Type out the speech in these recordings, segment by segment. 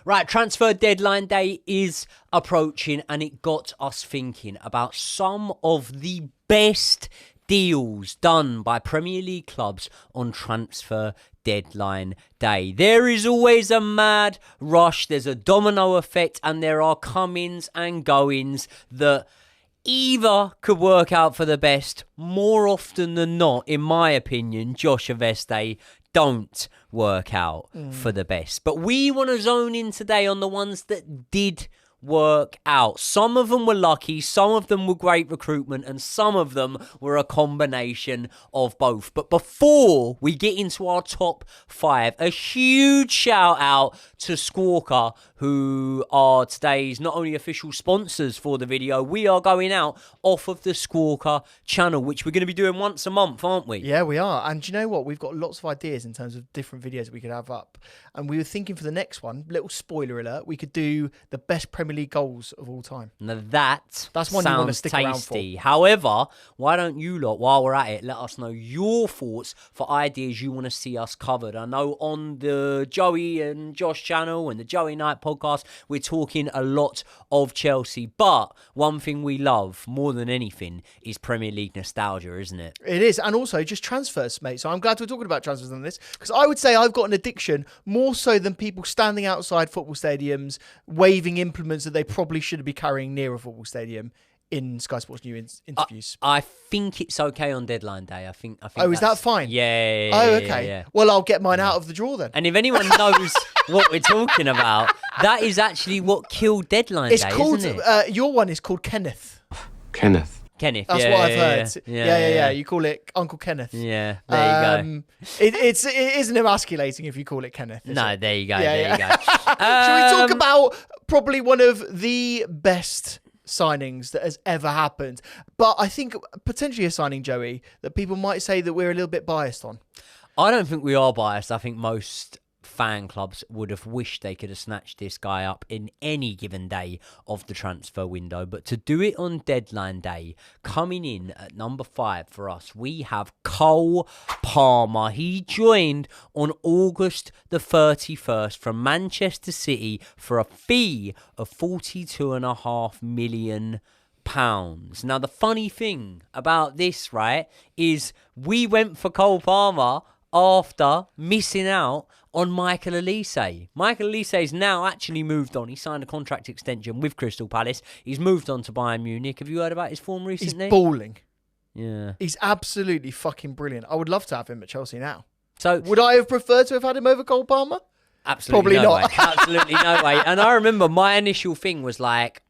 Right, transfer deadline day is approaching, and it got us thinking about some of the best deals done by Premier League clubs on transfer deadline day. There is always a mad rush, there's a domino effect, and there are comings and goings that either could work out for the best. More often than not, in my opinion, Josh Aveste, don't work out for the best. But we want to zone in today on the ones that did work out. Some of them were lucky, some of them were great recruitment, and some of them were a combination of both. But before we get into our top 5, a huge shout out to Squawka, who are today's not only official sponsors for the video, we are going out off of the Squawka channel, which we're going to be doing once a month, aren't we? Yeah, we are. And do you know what? We've got lots of ideas in terms of different videos we could have up. And we were thinking for the next one, little spoiler alert, we could do the best Premier League goals of all time. Now that's one you want to sounds stick tasty. around for. However, why don't you lot, while we're at it, let us know your thoughts for ideas you want to see us covered. I know on the Joey and Josh channel and the Joey Knight podcast, we're talking a lot of Chelsea. But one thing we love more than anything is Premier League nostalgia, isn't it? It is. And also just transfers, mate. So I'm glad we're talking about transfers on this, because I would say I've got an addiction more so than people standing outside football stadiums waving implements that they probably should be carrying near a football stadium in Sky Sports News interviews. I think it's okay on deadline day. I think. Oh, is that fine? Yeah. Oh, okay. Yeah. Well, I'll get mine out of the drawer then. And if anyone knows what we're talking about, that is actually what killed deadline It's day, called, isn't it? your one is called Kenneth. Kenneth. Kenneth. That's what I've heard. Yeah. You call it Uncle Kenneth. Yeah, there you go. It isn't emasculating if you call it Kenneth. No, there you go. Yeah, There you go. Should we talk about probably one of the best signings that has ever happened? But I think potentially a signing, Joey, that people might say that we're a little bit biased on. I don't think we are biased. I think most fan clubs would have wished they could have snatched this guy up in any given day of the transfer window. But to do it on deadline day, coming in at number 5 for us, we have Cole Palmer. He joined on August the 31st from Manchester City for a fee of £42.5 million. Now, the funny thing about this, right, is we went for Cole Palmer after missing out on Michael Olise. Michael Olise's now actually moved on. He signed a contract extension with Crystal Palace. He's moved on to Bayern Munich. Have you heard about his form recently? He's balling. Yeah. He's absolutely fucking brilliant. I would love to have him at Chelsea now. So would I have preferred to have had him over Cole Palmer? Absolutely Probably no not. way. Absolutely no way. And I remember my initial thing was like,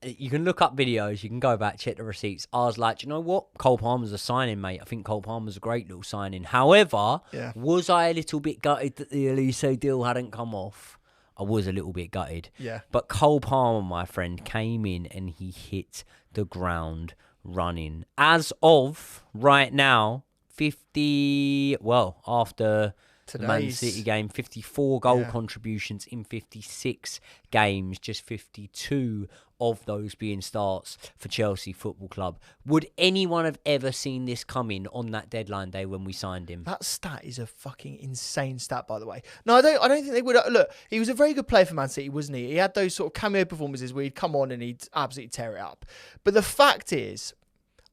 you can look up videos, you can go back, check the receipts. I was like, do you know what? Cole Palmer's a signing, mate. I think Cole Palmer's a great little signing. However, was I a little bit gutted that the Olise deal hadn't come off? I was a little bit gutted. Yeah. But Cole Palmer, my friend, came in and he hit the ground running. As of right now, after the Man City game, 54 goal contributions in 56 games, just 52 of those being starts for Chelsea Football Club. Would anyone have ever seen this coming on that deadline day when we signed him? That stat is a fucking insane stat, by the way. No, I don't think they would. Look, he was a very good player for Man City, wasn't he? He had those sort of cameo performances where he'd come on and he'd absolutely tear it up. But the fact is,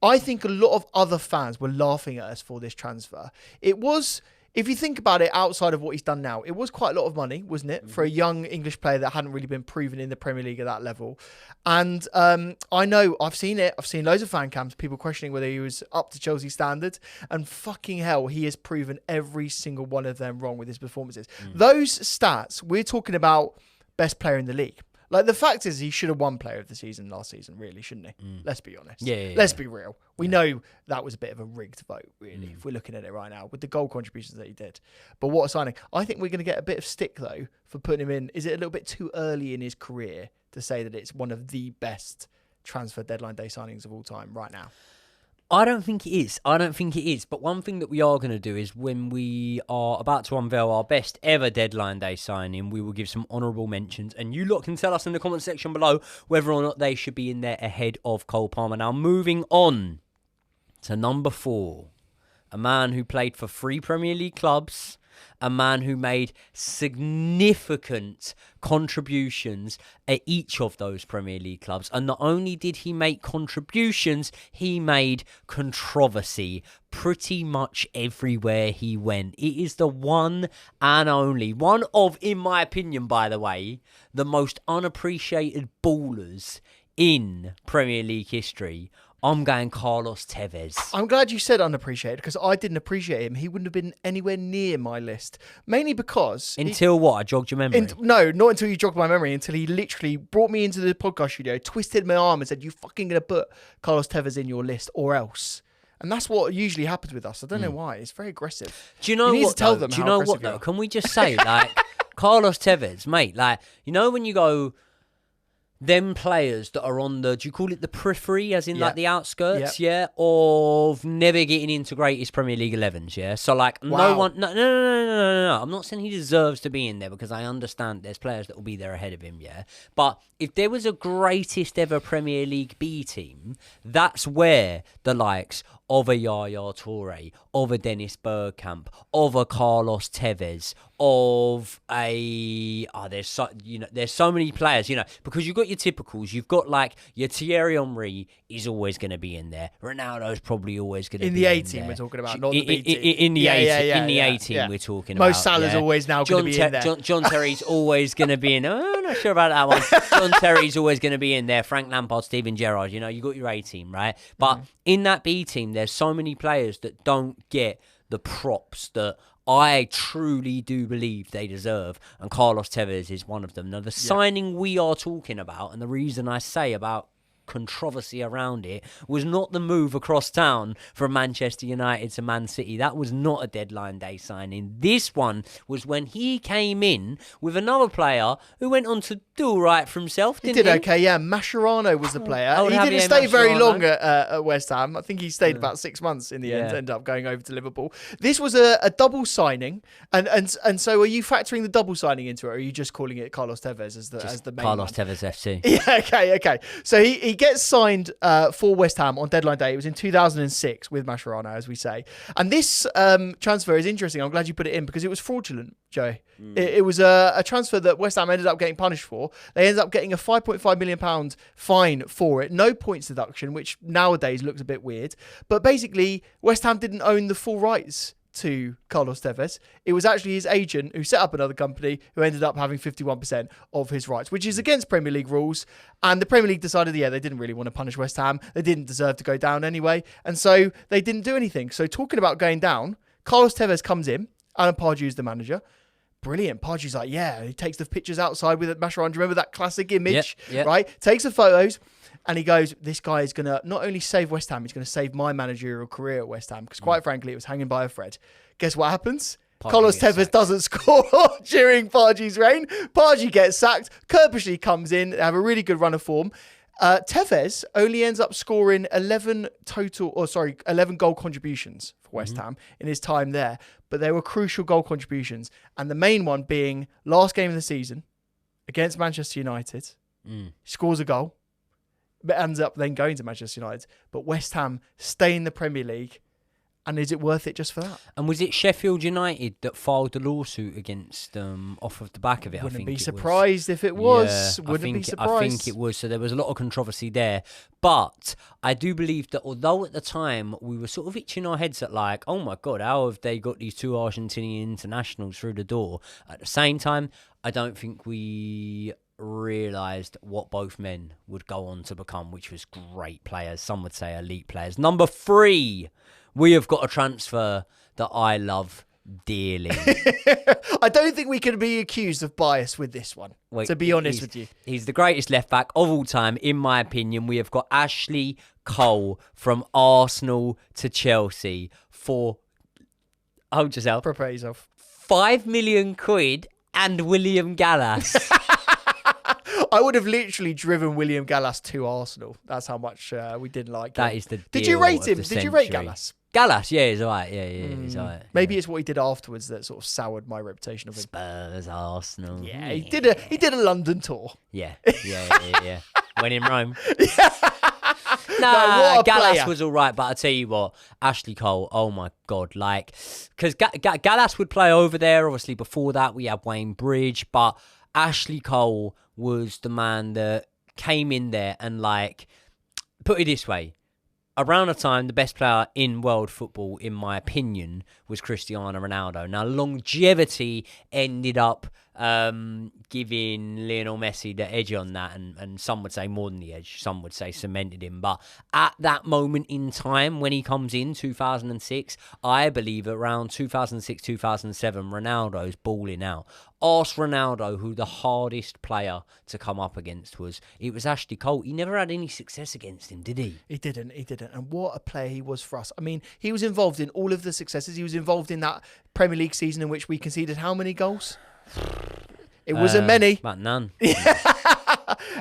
I think a lot of other fans were laughing at us for this transfer. It was, if you think about it, outside of what he's done now, it was quite a lot of money, wasn't it? For a young English player that hadn't really been proven in the Premier League at that level. And I know, I've seen it. I've seen loads of fan cams, people questioning whether he was up to Chelsea standards. And fucking hell, he has proven every single one of them wrong with his performances. Those stats, we're talking about best player in the league. Like, the fact is, he should have won player of the season last season, really, shouldn't he? Let's be honest. Let's be real. We know that was a bit of a rigged vote, really, if we're looking at it right now, with the goal contributions that he did. But what a signing. I think we're going to get a bit of stick, though, for putting him in. Is it a little bit too early in his career to say that it's one of the best transfer deadline day signings of all time right now? I don't think it is. But one thing that we are going to do is when we are about to unveil our best ever deadline day signing, we will give some honourable mentions. And you lot can tell us in the comment section below whether or not they should be in there ahead of Cole Palmer. Now, moving on to number 4. A man who played for 3 Premier League clubs, a man who made significant contributions at each of those Premier League clubs. And not only did he make contributions, he made controversy pretty much everywhere he went. It is the one and only, one of, in my opinion, by the way, the most unappreciated ballers in Premier League history. I'm going Carlos Tevez. I'm glad you said unappreciated, because I didn't appreciate him. He wouldn't have been anywhere near my list. Mainly because... Until what? I jogged your memory? No, not until you jogged my memory. Until he literally brought me into the podcast studio, twisted my arm and said, "You fucking going to put Carlos Tevez in your list or else." And that's what usually happens with us. I don't know why. It's very aggressive. Do you know you need what, to tell though? them Do you how know aggressive what, you though? are. Can we just say, like, Carlos Tevez, mate, like, you know when you go... Them players that are on the, do you call it the periphery, as in like the outskirts, of never getting into greatest Premier League 11s, yeah? So like, no. I'm not saying he deserves to be in there, because I understand there's players that will be there ahead of him, yeah? But if there was a greatest ever Premier League B team, that's where the likes of a Yaya Toure, of a Dennis Bergkamp, of a Carlos Tevez, of a there's so many players, because you've got your typicals, you've got like your Thierry Henry is always going to be in there. Ronaldo's probably always going to be in the A team there. We're talking about, not the B team. In the A team we're talking about. Mo Salah's always now going to be in there. John Terry's always going to be in there. I'm not sure about that one. John Terry's always going to be in there. Frank Lampard, Steven Gerrard, you got your A team, right? But in that B team, there's so many players that don't get the props that I truly do believe they deserve, and Carlos Tevez is one of them. Now, the signing we are talking about, and the reason I say about controversy around it, was not the move across town from Manchester United to Man City. That was not a deadline day signing. This one was when he came in with another player who went on to do all right for himself, didn't he? Did okay, yeah. Mascherano was the player. He didn't stay very long at West Ham. I think he stayed about 6 months in the end, ended up going over to Liverpool. This was a double signing, and so are you factoring the double signing into it, or are you just calling it Carlos Tevez as the main Carlos one? Tevez FC. Yeah, okay. So he gets signed for West Ham on deadline day. It was in 2006 with Mascherano, as we say. And this transfer is interesting. I'm glad you put it in, because it was fraudulent, Joey. It was a transfer that West Ham ended up getting punished for. They ended up getting a £5.5 million fine for it. No points deduction, which nowadays looks a bit weird. But basically, West Ham didn't own the full rights to Carlos Tevez. It was actually his agent who set up another company who ended up having 51% of his rights, which is against Premier League rules. And the Premier League decided, they didn't really want to punish West Ham. They didn't deserve to go down anyway. And so they didn't do anything. So talking about going down, Carlos Tevez comes in. Alan Pardew's the manager. Brilliant. Pardew's like, he takes the pictures outside with Mascherano. Do you remember that classic image? Yep. Right? Takes the photos. And he goes, this guy is going to not only save West Ham, he's going to save my managerial career at West Ham. Because quite frankly, it was hanging by a thread. Guess what happens? Carlos Tevez doesn't score during Pardew's reign. Pardew gets sacked. Kirbyshly comes in. They have a really good run of form. Tevez only ends up scoring 11 goal contributions for West Ham in his time there. But they were crucial goal contributions. And the main one being last game of the season against Manchester United. He scores a goal. But ends up then going to Manchester United. But West Ham stay in the Premier League. And is it worth it just for that? And was it Sheffield United that filed the lawsuit against them off of the back of it? Wouldn't be surprised if it was. Wouldn't be surprised. I think it was. So there was a lot of controversy there. But I do believe that although at the time we were sort of itching our heads at like, oh my God, how have they got these two Argentinian internationals through the door? At the same time, I don't think we realised what both men would go on to become, which was great players. Some would say elite players. Number 3. We have got a transfer that I love dearly. I don't think we can be accused of bias with this one, to be honest with you. He's the greatest left-back of all time, in my opinion. We have got Ashley Cole from Arsenal to Chelsea for, hold yourself, prepare yourself, £5 million and William Gallas. I would have literally driven William Gallas to Arsenal. That's how much we didn't like him. That is the deal. Did you rate him? Did you rate Gallas? Gallas, yeah, he's all right. Yeah, he's all right. Maybe it's what he did afterwards that sort of soured my reputation of him. Spurs, Arsenal. Yeah, he did a London tour. Yeah. When in Rome. what a Gallas player. was all right, but I tell you what, Ashley Cole, oh my God, like, because Gallas would play over there. Obviously, before that, we had Wayne Bridge, but Ashley Cole was the man that came in there and, like, put it this way. Around the time, the best player in world football, in my opinion, was Cristiano Ronaldo. Now, longevity ended up giving Lionel Messi the edge on that, and some would say more than the edge. Some would say cemented him. But at that moment in time, when he comes in, 2006, I believe around 2006, 2007, Ronaldo's balling out. Ask Ronaldo who the hardest player to come up against was. It was Ashley Cole. He never had any success against him, did he? He didn't. And what a player he was for us. I mean, he was involved in all of the successes. He was involved in that Premier League season in which we conceded how many goals? It wasn't many. About none.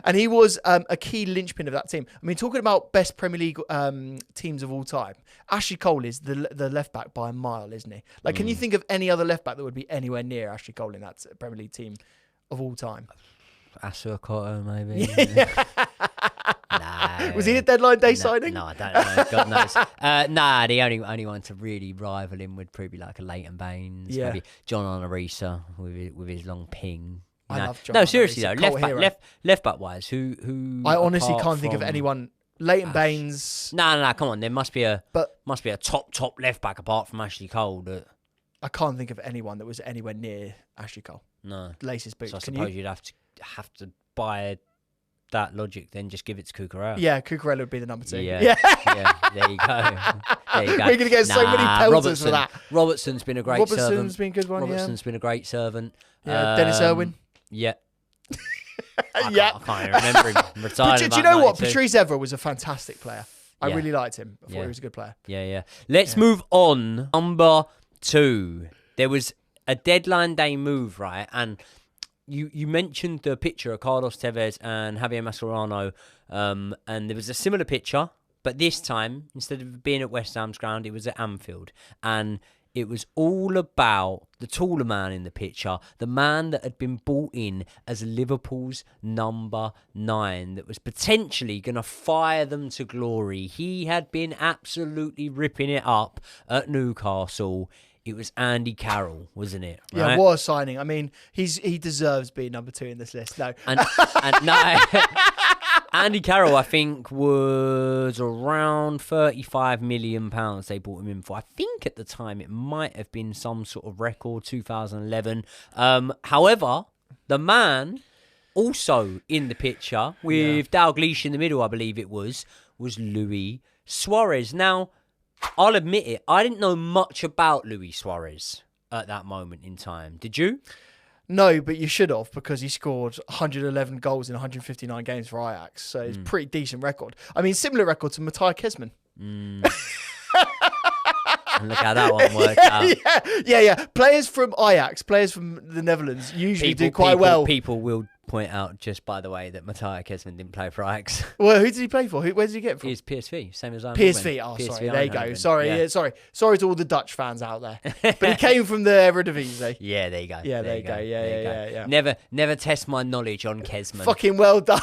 And he was a key linchpin of that team. I mean, talking about best Premier League teams of all time, Ashley Cole is the left back by a mile, isn't he? Like, can you think of any other left back that would be anywhere near Ashley Cole in that Premier League team of all time? Asuakoto, maybe. No. Was he a deadline day signing? No, I don't know. God knows. The only one to really rival him would probably be like a Leighton Baines, maybe John Onorisa with his long ping. I love John. No, seriously Onorisa, though, left back wise, who I honestly can't think of anyone. Leighton Baines. No, come on. There must be a top left back apart from Ashley Cole. I can't think of anyone that was anywhere near Ashley Cole. No, laces boots. So I suppose you'd have to buy that logic, then just give it to Cucurella. Yeah, Cucurella would be the number 2. Yeah. There you go. We're going to get so many pelters for that. Robertson's been a great servant. Robertson's been a good one, Robertson's been a great servant. Yeah, Dennis Irwin. Yeah. I can't even remember him. Retired do you know what? Patrice Evra was a fantastic player. I really liked him. I thought he was a good player. Yeah. Let's move on. Number 2. There was a deadline day move, right? And you mentioned the picture of Carlos Tevez and Javier Mascherano, and there was a similar picture, but this time, instead of being at West Ham's ground, it was at Anfield. And it was all about the taller man in the picture, the man that had been brought in as Liverpool's number 9, that was potentially going to fire them to glory. He had been absolutely ripping it up at Newcastle. It was Andy Carroll, wasn't it? Right? Yeah, what a signing. I mean, he deserves being number 2 in this list. No. And no, Andy Carroll, I think, was around £35 million they bought him in for. I think at the time it might have been some sort of record, 2011. However, the man also in the picture with Dalglish in the middle, I believe it was Luis Suarez. Now, I'll admit it, I didn't know much about Luis Suarez at that moment in time. Did you? No, but you should have, because he scored 111 goals in 159 games for Ajax. So it's a pretty decent record. I mean, similar record to Matthijs Kesman. And look how that one worked out. Yeah. Players from Ajax, players from the Netherlands usually do quite well. People will point out, just by the way, that Matthijs Kesman didn't play for Ajax. Well, who did he play for? Where did he get it from? He's PSV, same as I'm. PSV. Oh, PSV, sorry. There you go. Eindhoven. Sorry to all the Dutch fans out there. But he came from the Eredivisie. Yeah, there you go. Yeah, there you go. Yeah. Never test my knowledge on Kesman. Fucking well done.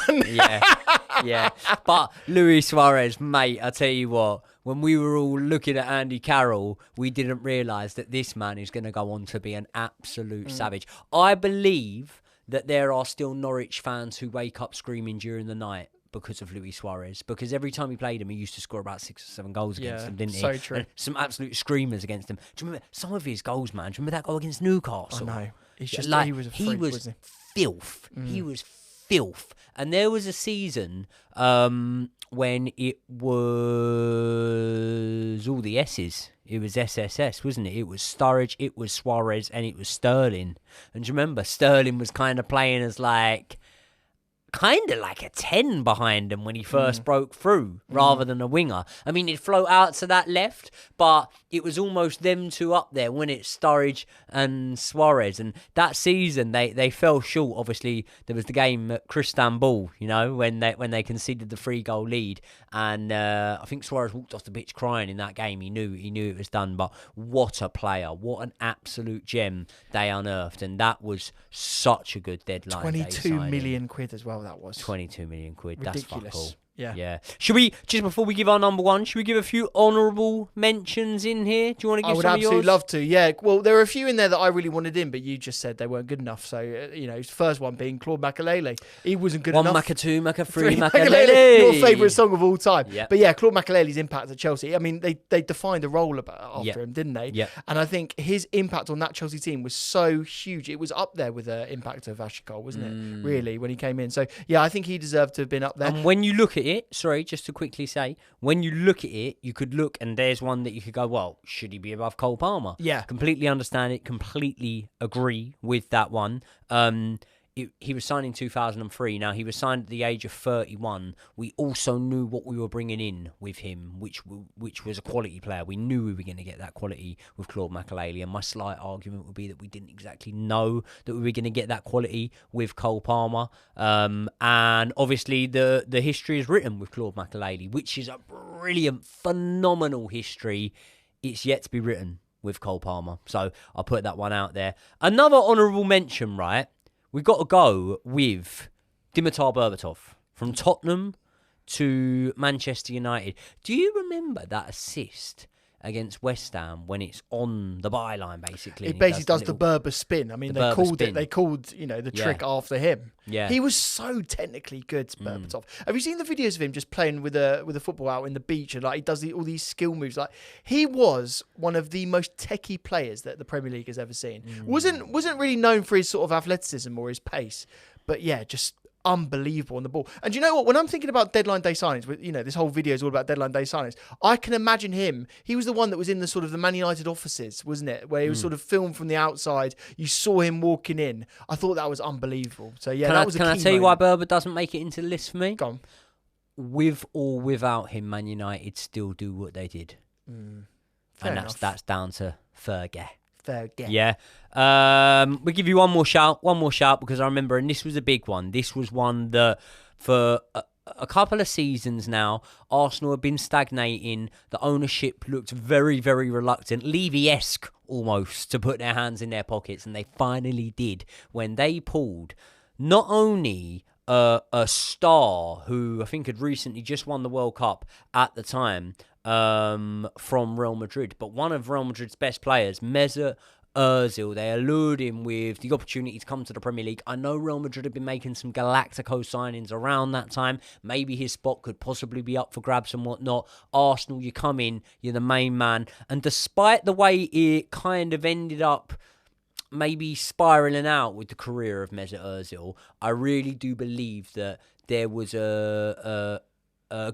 Yeah. But Luis Suarez, mate, I tell you what, when we were all looking at Andy Carroll, we didn't realise that this man is going to go on to be an absolute savage. I believe that there are still Norwich fans who wake up screaming during the night because of Luis Suarez, because every time he played him, he used to score about 6 or 7 goals against them, didn't he? So true. And some absolute screamers against him. Do you remember some of his goals, man? Do you remember that goal against Newcastle? I know. He's just like, he was a freak, wasn't he? Filth. He was filth. And there was a season when it was all the S's. It was SSS, wasn't it? It was Sturridge, it was Suarez, and it was Sterling. And do you remember, Sterling was kind of playing as like a 10 behind him when he first broke through, rather than a winger. I mean, he'd float out to that left, but it was almost them two up there when it's Sturridge and Suarez. And that season, they fell short. Obviously, there was the game at Cristanbul, when they conceded the 3-goal lead. And I think Suarez walked off the pitch crying in that game. He knew it was done. But what a player. What an absolute gem they unearthed. And that was such a good deadline. 22 million quid as well, that was. 22 million quid. Ridiculous. That's fuck all. Yeah. Should we, just before we give our number one, should we give a few honourable mentions in here? Do you want to give some of yours? I would absolutely love to, yeah. Well, there are a few in there that I really wanted in, but you just said they weren't good enough. So, first one being Claude Makélélé. He wasn't good enough. One Maka, two Maka, three Makélélé. Your favourite song of all time. Yep. But yeah, Claude Makélélé's impact at Chelsea, I mean, they defined a role after him, didn't they? Yeah. And I think his impact on that Chelsea team was so huge. It was up there with the impact of Ashikol, wasn't it? Really, when he came in. So, yeah, I think he deserved to have been up there. And when you look at it, just to quickly say, when you look at it, you could look and there's one that you could go, well, should he be above Cole Palmer? Yeah. Completely understand it, completely agree with that one. He was signed in 2003. Now, he was signed at the age of 31. We also knew what we were bringing in with him, which was a quality player. We knew we were going to get that quality with Claude Makélélé, and my slight argument would be that we didn't exactly know that we were going to get that quality with Cole Palmer. And obviously, the history is written with Claude Makélélé, which is a brilliant, phenomenal history. It's yet to be written with Cole Palmer. So I'll put that one out there. Another honourable mention, right? We've got to go with Dimitar Berbatov from Tottenham to Manchester United. Do you remember that assist against West Ham when it's on the byline, basically? It basically does the Berber spin. I mean, they called the trick after him. Yeah. He was so technically good, Berbatov. Have you seen the videos of him just playing with a football out in the beach, and like he does all these skill moves? Like, he was one of the most techie players that the Premier League has ever seen. Wasn't really known for his sort of athleticism or his pace, but yeah, just unbelievable on the ball. And you know what? When I'm thinking about deadline day signings, this whole video is all about deadline day signings. I can imagine him. He was the one that was in the sort of the Man United offices, wasn't it? Where he was sort of filmed from the outside. You saw him walking in. I thought that was unbelievable. So yeah, that was a key moment. Can I tell you why Berber doesn't make it into the list for me? Go on. With or without him, Man United still do what they did. And that's down to Fergie. Yeah. We'll give you one more shout because I remember, and this was a big one. This was one that for a couple of seasons now, Arsenal have been stagnating. The ownership looked very, very reluctant, Levy-esque almost, to put their hands in their pockets, and they finally did when they pulled not only a star who I think had recently just won the World Cup at the time, from Real Madrid, but one of Real Madrid's best players, Mesut Ozil. They allured him with the opportunity to come to the Premier League. I know Real Madrid have been making some Galactico signings around that time. Maybe his spot could possibly be up for grabs and whatnot. Arsenal, you come in, you're the main man. And despite the way it kind of ended up maybe spiralling out with the career of Mesut Ozil, I really do believe that there was a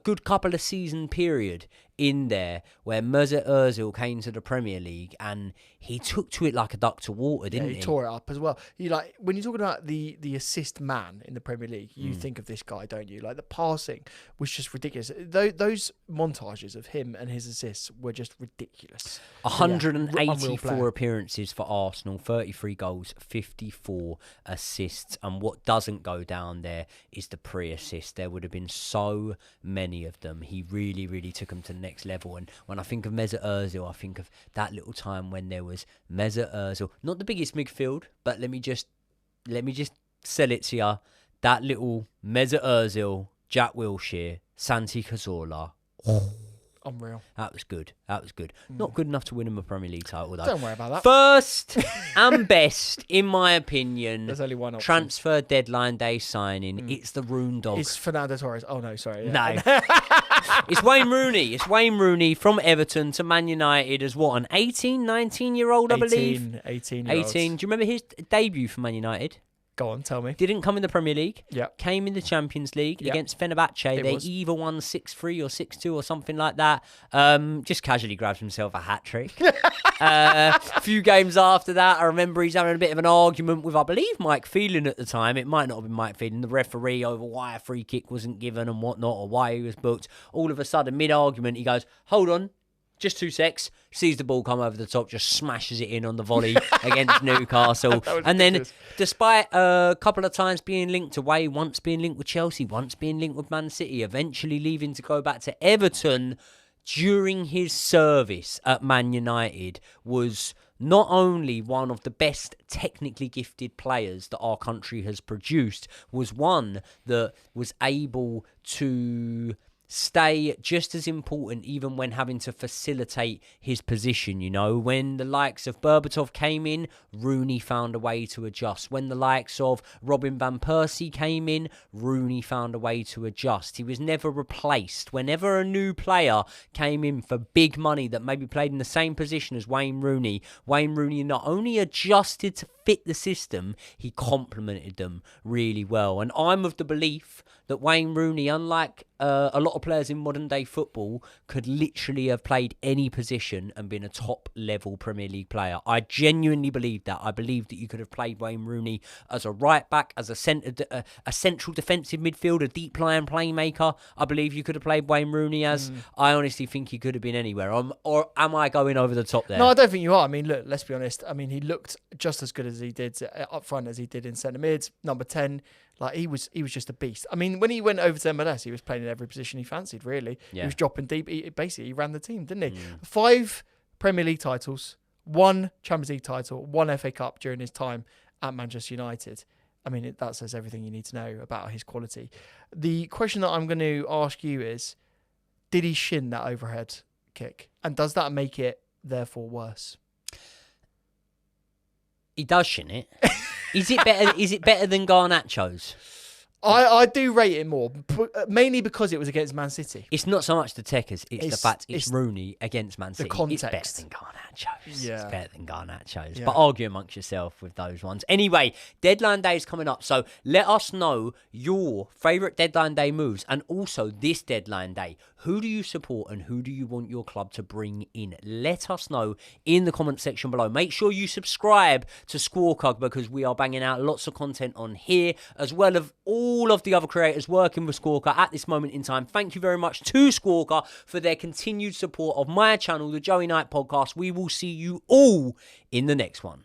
good couple of season period in there where Mesut Ozil came to the Premier League and he took to it like a duck to water, didn't he? He tore it up as well. When you're talking about the assist man in the Premier League, you think of this guy, don't you? Like, the passing was just ridiculous. Those montages of him and his assists were just ridiculous. 184 appearances for Arsenal, 33 goals, 54 assists. And what doesn't go down there is the pre-assist. There would have been so many of them. He really, really took them to the next level. And when I think of Mesut Ozil, I think of that little time when there was Mesut Ozil, not the biggest midfield, but let me just sell it to you. That little Mesut Ozil, Jack Wilshere, Santi Cazorla. Unreal. That was good. Not good enough to win him a Premier League title, though. Don't worry about that. First and best, in my opinion, there's only one option. Transfer deadline day signing. It's the Rune Dog. It's Fernando Torres. Oh, no, sorry. Yeah. No. It's Wayne Rooney. It's Wayne Rooney from Everton to Man United as what, an 18, 19-year-old, I believe? 18. Do you remember his debut for Man United? Go on, tell me. Didn't come in the Premier League. Yeah. Came in the Champions League against Fenerbahce. They either won 6-3 or 6-2 or something like that. Just casually grabbed himself a hat-trick. A few games after that, I remember he's having a bit of an argument with, I believe, Mike Phelan at the time. It might not have been Mike Phelan, the referee, over why a free kick wasn't given and whatnot, or why he was booked. All of a sudden, mid-argument, he goes, hold on. Just 2 secs, sees the ball come over the top, just smashes it in on the volley against Newcastle. And then, despite a couple of times being linked away, once being linked with Chelsea, once being linked with Man City, eventually leaving to go back to Everton, during his service at Man United, was not only one of the best technically gifted players that our country has produced, was one that was able to stay just as important even when having to facilitate his position. You know, when the likes of Berbatov came in, Rooney found a way to adjust. When the likes of Robin van Persie came in, Rooney found a way to adjust. He was never replaced. Whenever a new player came in for big money that maybe played in the same position as Wayne Rooney not only adjusted to fit the system, he complemented them really well. And I'm of the belief that Wayne Rooney, unlike a lot of players in modern day football, could literally have played any position and been a top level Premier League player. I genuinely believe that. I believe that you could have played Wayne Rooney as a right back, as a central defensive midfielder, deep lying playmaker. I believe you could have played Wayne Rooney as. I honestly think he could have been anywhere. Or am I going over the top there? No, I don't think you are. I mean, look, let's be honest. I mean, he looked just as good as he did up front as he did in centre mids, number 10. Like, he was just a beast. I mean, when he went over to MLS, he was playing in every position he fancied, really. Yeah. He was dropping deep. He ran the team, didn't he? 5 Premier League titles, 1 Champions League title, 1 FA Cup during his time at Manchester United. I mean, that says everything you need to know about his quality. The question that I'm going to ask you is, did he shin that overhead kick? And does that make it, therefore, worse? He does shin it. Is it better than Garnacho's? I do rate it more, mainly because it was against Man City. It's not so much the tech as it's the fact it's Rooney against Man City. The context. It's better than Garnacho's. Yeah. It's better than Garnacho's. Yeah. But argue amongst yourself with those ones. Anyway, deadline day is coming up, so let us know your favourite deadline day moves, and also this deadline day, who do you support and who do you want your club to bring in? Let us know in the comment section below. Make sure you subscribe to Squawka, because we are banging out lots of content on here, as well as all of the other creators working with Squawka at this moment in time. Thank you very much to Squawka for their continued support of my channel, the Joey Knight Podcast. We will see you all in the next one.